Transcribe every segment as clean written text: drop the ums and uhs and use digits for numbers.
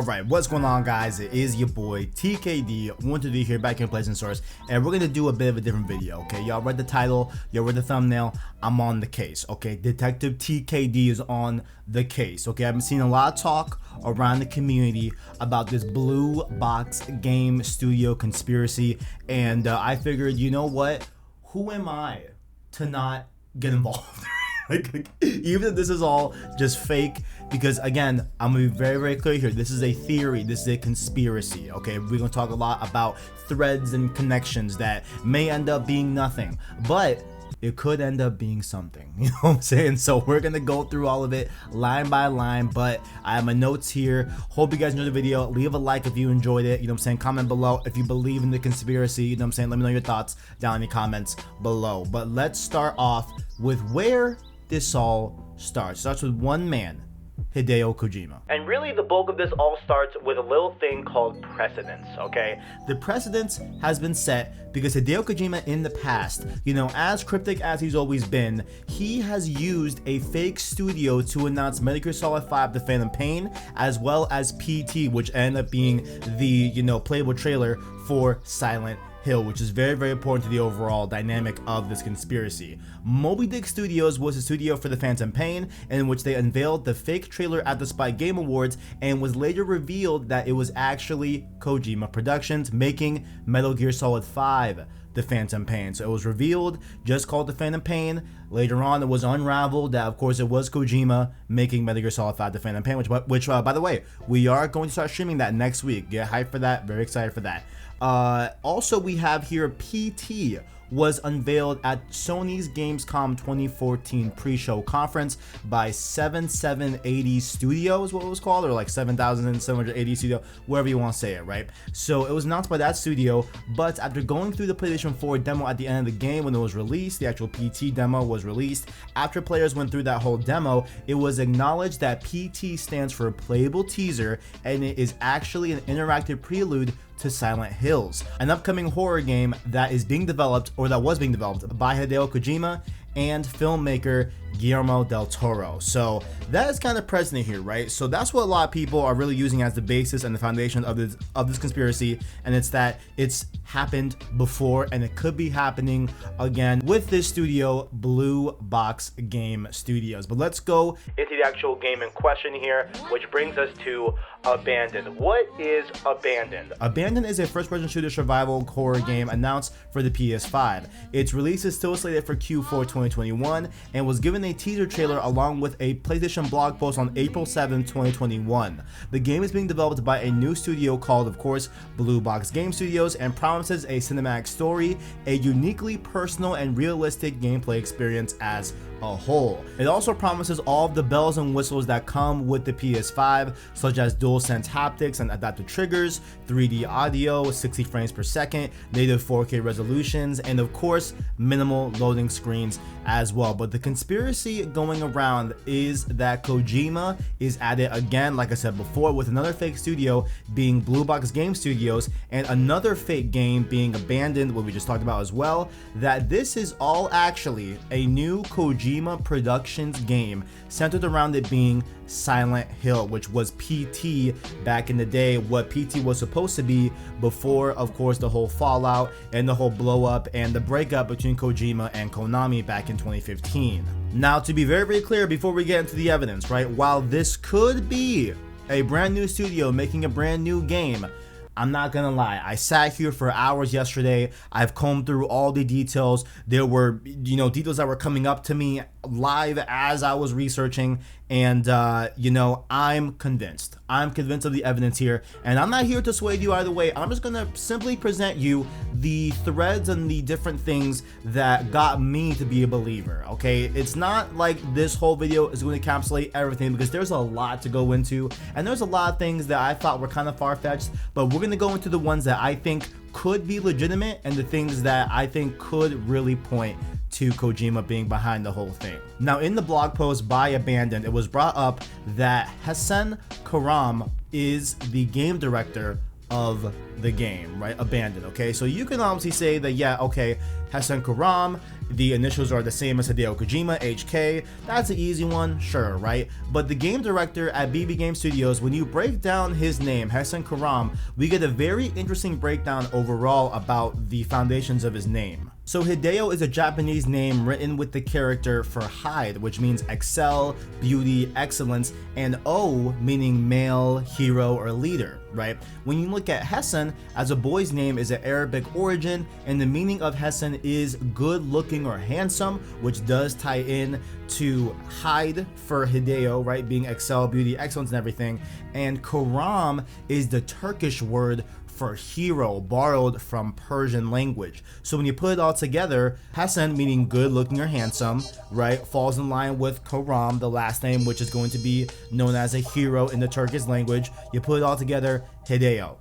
Alright, what's going on, guys? It is your boy TKD, wanted to be here back in Pleasant Source, and we're gonna do a bit of a different video, okay? Y'all read the title, y'all read the thumbnail, I'm on the case, okay? Detective TKD is on the case, okay? I've been seeing a lot of talk around the community about this blue box game studio conspiracy, and I figured, you know what? Who am I to not get involved? Like, even if this is all just fake, because again, I'm gonna be very, very clear here. This is a theory. This is a conspiracy. Okay, we're gonna talk a lot about threads and connections that may end up being nothing, but it could end up being something. You know what I'm saying? So we're gonna go through all of it line by line, but I have my notes here. Hope you guys enjoyed the video. Leave a like if you enjoyed it. You know what I'm saying? Comment below if you believe in the conspiracy. You know what I'm saying? Let me know your thoughts down in the comments below. But let's start off with where this all starts. It starts with one man, Hideo Kojima. And really the bulk of this all starts with a little thing called precedence, okay? The precedence has been set because Hideo Kojima in the past, you know, as cryptic as he's always been, he has used a fake studio to announce Metal Gear Solid 5 The Phantom Pain, as well as PT, which ended up being the, you know, playable trailer for Silent Hill, which is very, very important to the overall dynamic of this conspiracy. Moby Dick Studios was a studio for The Phantom Pain, in which they unveiled the fake trailer at the Spike Game Awards, and was later revealed that it was actually Kojima Productions making Metal Gear Solid 5 The Phantom Pain. So it was revealed, just called The Phantom Pain. Later on, it was unraveled that, of course, it was Kojima making Metal Gear Solid 5 The Phantom Pain, which by the way, we are going to start streaming that next week. Get hyped for that. Very excited for that. Also, we have here PT was unveiled at Sony's Gamescom 2014 pre-show conference by 7780 Studios, what it was called, or like 7780 Studio, wherever you want to say it, right? So it was announced by that studio, but after going through the PlayStation 4 demo at the end of the game when it was released, the actual PT demo was released, after players went through that whole demo, it was acknowledged that PT stands for Playable Teaser, and it is actually an interactive prelude to Silent Hills, an upcoming horror game that is being developed, or that was being developed, by Hideo Kojima and filmmaker Guillermo del Toro. So that is kind of present here, right? So that's what a lot of people are really using as the basis and the foundation of this conspiracy, and it's that it's happened before and it could be happening again with this studio, Blue Box Game Studios. But let's go into the actual game in question here, which brings us to Abandoned. What is Abandoned? Abandoned is a first-person shooter survival horror game announced for the PS5. Its release is still slated for Q4 2021 and was given a teaser trailer along with a PlayStation blog post on April 7, 2021. The game is being developed by a new studio called, of course, Blue Box Game Studios, and promises a cinematic story, a uniquely personal and realistic gameplay experience as a whole. It also promises all of the bells and whistles that come with the PS5, such as DualSense haptics and adaptive triggers, 3D audio, 60 frames per second, native 4K resolutions, and of course, minimal loading screens as well. But the conspiracy going around is that Kojima is at it again, like I said before, with another fake studio being Blue Box Game Studios, and another fake game being Abandoned, what we just talked about as well, that this is all actually a new Kojima Productions game centered around it being Silent Hill, which was PT back in the day, what PT was supposed to be before, of course, the whole fallout and the whole blow up and the breakup between Kojima and Konami back in 2015. Now, to be very, very clear before we get into the evidence, right, while this could be a brand new studio making a brand new game, I'm not gonna lie, I sat here for hours yesterday. I've combed through all the details. There were, you know, details that were coming up to me live as I was researching, and you know, I'm convinced of the evidence here, and I'm not here to sway you either way. I'm just gonna simply present you the threads and the different things that got me to be a believer, okay? It's not like this whole video is going to encapsulate everything, because there's a lot to go into, and there's a lot of things that I thought were kind of far-fetched, but we're gonna go into the ones that I think could be legitimate and the things that I think could really point to Kojima being behind the whole thing. Now, in the blog post by Abandoned, it was brought up that Hassan Karaman is the game director of the game, right? Abandoned, okay? So you can obviously say that, yeah, okay, Hassan Karaman, the initials are the same as Hideo Kojima, HK. That's an easy one, sure, right? But the game director at BB Game Studios, when you break down his name, Hassan Karaman, we get a very interesting breakdown overall about the foundations of his name. So Hideo is a Japanese name written with the character for hide, which means excel, beauty, excellence, and O meaning male, hero, or leader, right? When you look at Hassan as a boy's name is an Arabic origin, and the meaning of Hassan is good looking or handsome, which does tie in to hide for Hideo, right? Being excel, beauty, excellence, and everything. And Karam is the Turkish word for hero, borrowed from Persian language. So when you put it all together, Hassan meaning good looking or handsome, right, falls in line with Karam, the last name, which is going to be known as a hero in the Turkish language. You put it all together, Hideo.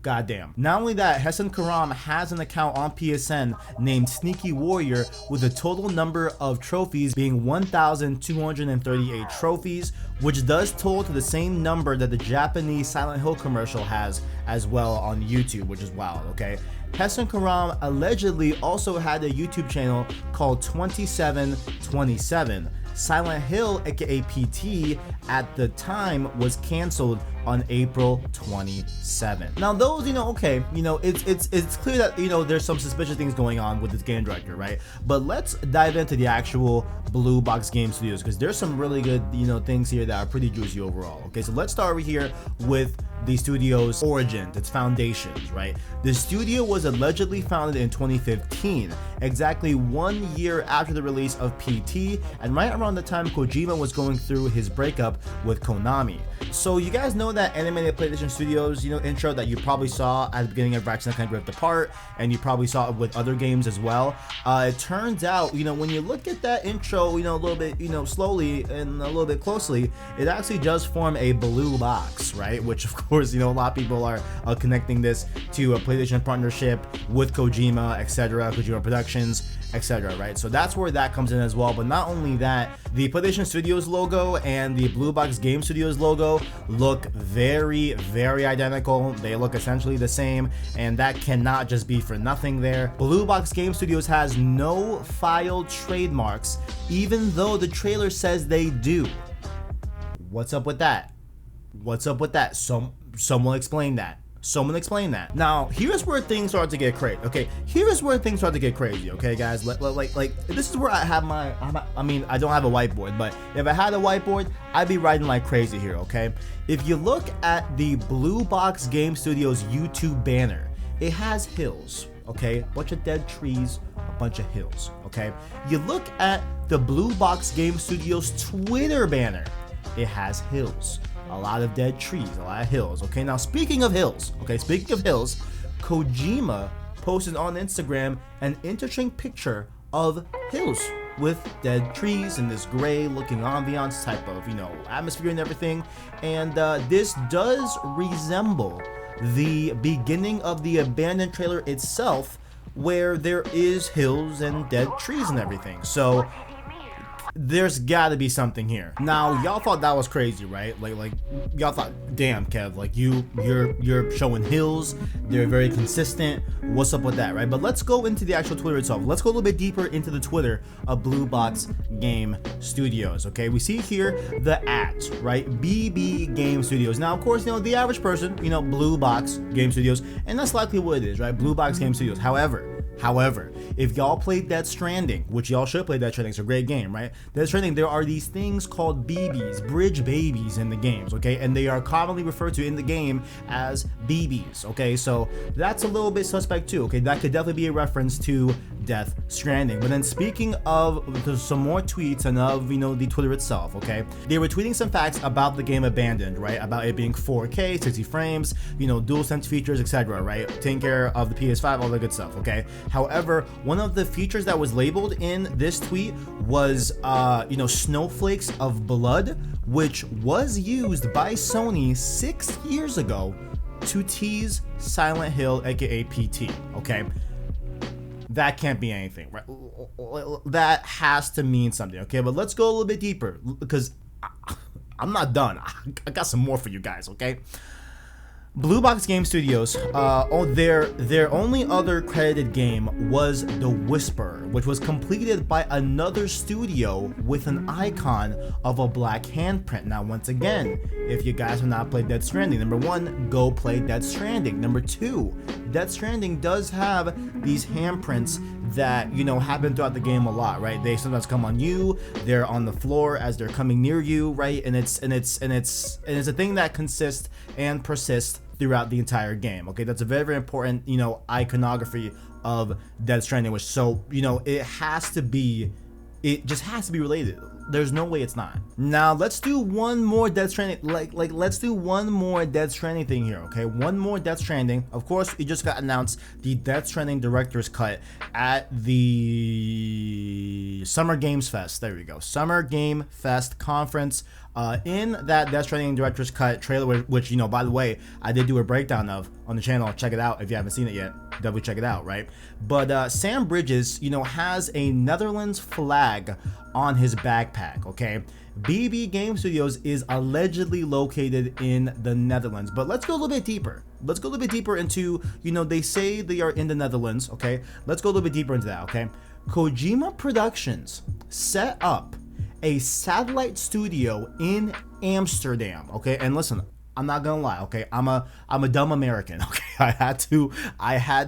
Goddamn. Not only that, Hassan Karaman has an account on PSN named Sneaky Warrior with a total number of trophies being 1,238 trophies, which does total to the same number that the Japanese Silent Hill commercial has as well on YouTube, which is wild, okay? Hassan Karaman allegedly also had a YouTube channel called 2727. Silent Hill, aka PT, at the time was canceled on April 27. Now those, okay, it's clear that, there's some suspicious things going on with this game director, right? But let's dive into the actual Blue Box Game Studios, because there's some really good, things here that are pretty juicy overall. Okay, so let's start over here with the studio's origin, its foundations, right? The studio was allegedly founded in 2015, exactly 1 year after the release of PT, and right around the time Kojima was going through his breakup with Konami. So you guys know that animated PlayStation Studios, intro that you probably saw at the beginning of Ratchet & Clank Rift Apart, and you probably saw it with other games as well. It turns out, when you look at that intro, a little bit, slowly and a little bit closely, it actually does form a blue box, right? Which of course, a lot of people are connecting this to a PlayStation partnership with Kojima, etc., Kojima Productions, etc., right? So that's where that comes in as well. But not only that, the PlayStation Studios logo and the Blue Box Game Studios logo look very, very identical. They look essentially the same, and that cannot just be for nothing there. Blue Box Game Studios has no filed trademarks, even though the trailer says they do. What's up with that? What's up with that? Someone explain that. Someone explain that. Now, here's where things start to get crazy. Okay, here's where things start to get crazy. Okay, guys, like this is where I have I don't have a whiteboard, but if I had a whiteboard, I'd be writing like crazy here. Okay, if you look at the Blue Box Game Studios YouTube banner, it has hills. Okay, a bunch of dead trees, a bunch of hills. Okay, you look at the Blue Box Game Studios Twitter banner, it has hills. A lot of dead trees, a lot of hills. Okay, now speaking of hills, Kojima posted on Instagram an interesting picture of hills with dead trees and this gray looking ambiance type of, atmosphere and everything. And this does resemble the beginning of the abandoned trailer itself, where there is hills and dead trees and everything. So there's gotta be something here. Now, y'all thought that was crazy, right? Like y'all thought, damn, Kev, like you're showing hills, they're very consistent. What's up with that, right? But let's go into the actual Twitter itself. Let's go a little bit deeper into the Twitter of Blue Box Game Studios. Okay, we see here the @ right? BB Game Studios. Now, of course, the average person, Blue Box Game Studios, and that's likely what it is, right? Blue Box Game Studios. However, if y'all played Death Stranding, which y'all should play Death Stranding, it's a great game, right? Death Stranding, there are these things called BBs, bridge babies in the games, okay? And they are commonly referred to in the game as BBs, okay? So that's a little bit suspect too, okay? That could definitely be a reference to Death Stranding. But then speaking of, there's some more tweets and of, the Twitter itself, okay? They were tweeting some facts about the game Abandoned, right? About it being 4K, 60 frames, DualSense features, etc., right? Taking care of the PS5, all the good stuff, okay? However, one of the features that was labeled in this tweet was, snowflakes of blood, which was used by Sony 6 years ago to tease Silent Hill, aka PT, okay? That can't be anything, right? That has to mean something, okay? But let's go a little bit deeper, because I'm not done. I got some more for you guys, okay? Blue Box Game Studios, their only other credited game was The Whisper, which was completed by another studio with an icon of a black handprint. Now, once again, if you guys have not played Death Stranding, number one, go play Death Stranding. Number two, Death Stranding does have these handprints that, you know, happen throughout the game a lot, right? They sometimes come on you, they're on the floor as they're coming near you, right? And it's a thing that consists and persists throughout the entire game. Okay, that's a very, very important, you know, iconography of Death Stranding, which, so, you know, it just has to be related. There's no way it's not. Now let's do one more Death Stranding, let's do one more Death Stranding thing here, okay? One more Death Stranding. Of course, it just got announced, the Death Stranding Director's Cut at the Summer Games Fest. There we go, Summer Game Fest conference. In that Death Stranding Director's Cut trailer, which, you know, by the way, I did do a breakdown of on the channel. Check it out if you haven't seen it yet. Definitely check it out, right? But Sam Bridges, you know, has a Netherlands flag on his backpack, okay? BB Game Studios is allegedly located in the Netherlands, but let's go a little bit deeper. Let's go a little bit deeper into, you know, they say they are in the Netherlands, okay? Let's go a little bit deeper into that, okay? Kojima Productions set up a satellite studio in Amsterdam, okay? And listen, I'm not gonna lie, okay? I'm a dumb American, okay? I had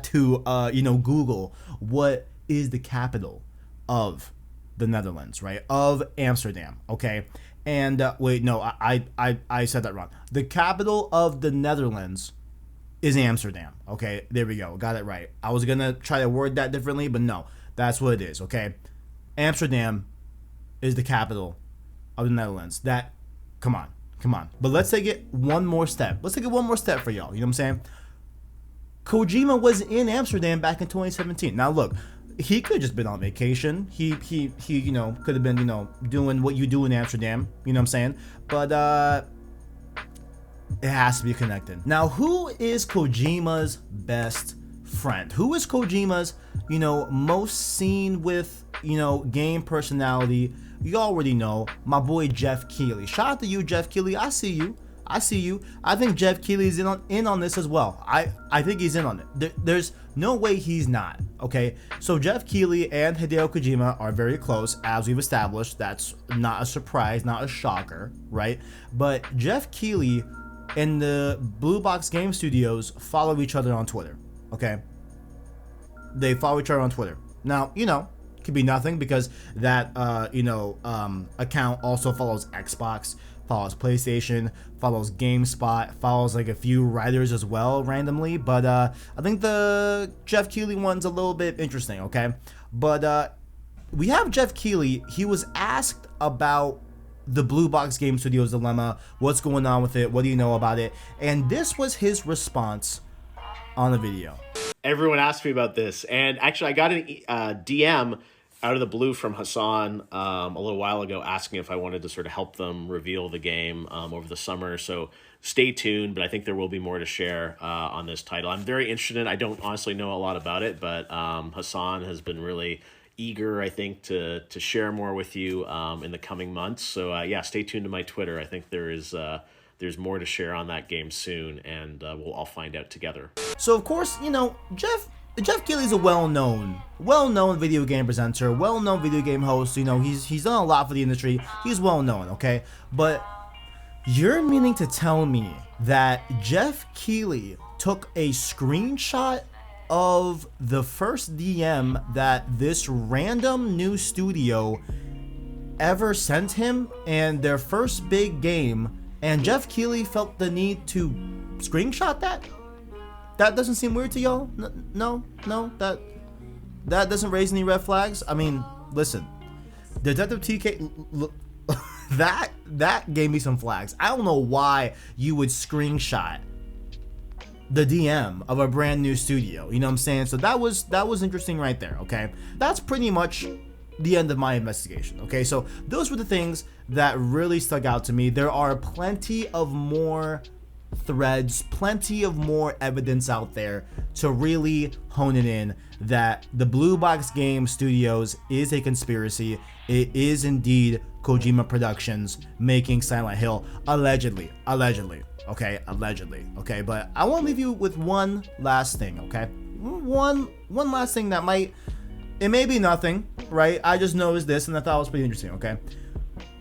to you know, Google what is the capital of the Netherlands, right? Of Amsterdam, okay? And wait, no, I said that wrong. The capital of the Netherlands is Amsterdam, okay? There we go, got it right. I was gonna try to word that differently, but no, that's what it is, okay? Amsterdam is the capital of the Netherlands. That, come on. But let's take it one more step. Let's take it one more step for y'all. You know what I'm saying? Kojima was in Amsterdam back in 2017. Now look, he could have just been on vacation. He you know, could have been, you know, doing what you do in Amsterdam. You know what I'm saying? But it has to be connected. Now, who is Kojima's best friend? Who is Kojima's, you know, most seen with, you know, game personality? You already know, my boy Geoff Keighley. Shout out to you, Geoff Keighley. I see you. I think Geoff Keighley is in on this as well. I think he's in on it. There's no way he's not. Okay, so Geoff Keighley and Hideo Kojima are very close, as we've established. That's not a surprise, not a shocker, right? But Geoff Keighley and the Blue Box Game Studios follow each other on Twitter. Okay, they follow each other on Twitter. Now, you know, could be nothing because that account also follows Xbox, follows PlayStation, follows GameSpot, follows like a few writers as well randomly. But I think the Geoff Keighley one's a little bit interesting, okay? But we have Geoff Keighley. He was asked about the Blue Box Game Studios dilemma, what's going on with it, what do you know about it, and this was his response on the video. Everyone asked me about this, and actually I got a DM out of the blue from Hassan a little while ago asking if I wanted to sort of help them reveal the game over the summer. So stay tuned, but I think there will be more to share on this title. I'm very interested in it. I don't honestly know a lot about it, but Hassan has been really eager, I think, to share more with you in the coming months. So yeah, stay tuned to my Twitter. I think there's more to share on that game soon, and we'll all find out together. So of course, you know, Geoff Keighley is a well-known video game presenter, well-known video game host. You know, he's done a lot for the industry. He's well-known, okay? But you're meaning to tell me that Geoff Keighley took a screenshot of the first DM that this random new studio ever sent him and their first big game, and Geoff Keighley felt the need to screenshot that? That doesn't seem weird to y'all? No, that doesn't raise any red flags. I mean, listen, Detective TK, look, that gave me some flags. I don't know why you would screenshot the DM of a brand new studio. You know what I'm saying? So that was interesting right there. Okay, that's pretty much the end of my investigation. Okay, so those were the things that really stuck out to me. There are plenty of more threads, plenty of more evidence out there to really hone it in that the Blue Box Game Studios is a conspiracy. It is indeed Kojima Productions making Silent Hill, allegedly, okay, but I want to leave you with one last thing, okay, one last thing that it may be nothing, right? I just noticed this and I thought it was pretty interesting, okay?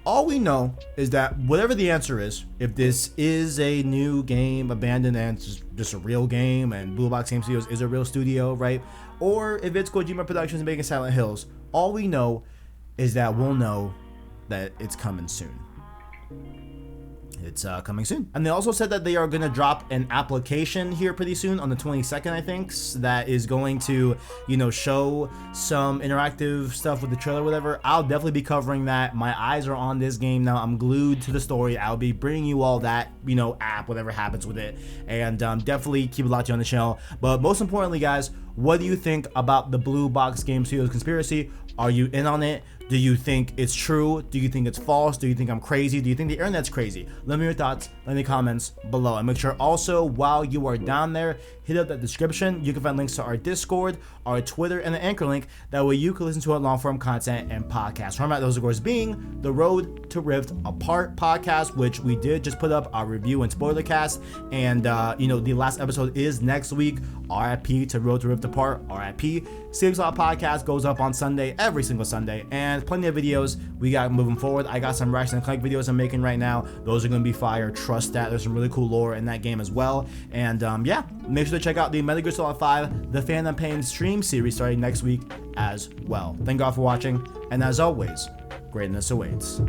All we know is that whatever the answer is, if this is a new game, abandoned, and it's just a real game, and Blue Box Game Studios is a real studio, right? Or if it's Kojima Productions making Silent Hills, all we know is that we'll know that it's coming soon. It's coming soon. And they also said that they are going to drop an application here pretty soon on the 22nd, I think, that is going to, show some interactive stuff with the trailer or whatever. I'll definitely be covering that. My eyes are on this game now. I'm glued to the story. I'll be bringing you all that, app, whatever happens with it. And definitely keep it locked on the channel. But most importantly, guys, what do you think about the Blue Box Game Studios conspiracy? Are you in on it? Do you think it's true? Do you think it's false? Do you think I'm crazy? Do you think the internet's crazy? Let me know your thoughts in the comments below. And make sure also, while you are down there, hit up that description. You can find links to our Discord, our Twitter, and the Anchor link. That way you can listen to our long-form content and podcasts. Format those, of course, being the Road to Rift Apart podcast, which we did just put up our review and spoiler cast. And, the last episode is next week. RIP to Road to Rift Apart. RIP. Six Law Podcast goes up on Sunday, every single Sunday. And plenty of videos we got moving forward. I got some Ratchet and Clank videos I'm making right now. Those are going to be fire. Trust that. There's some really cool lore in that game as well. And make sure to check out the Metal Gear Solid 5, the Phantom Pain stream series starting next week as well. Thank God for watching. And as always, greatness awaits.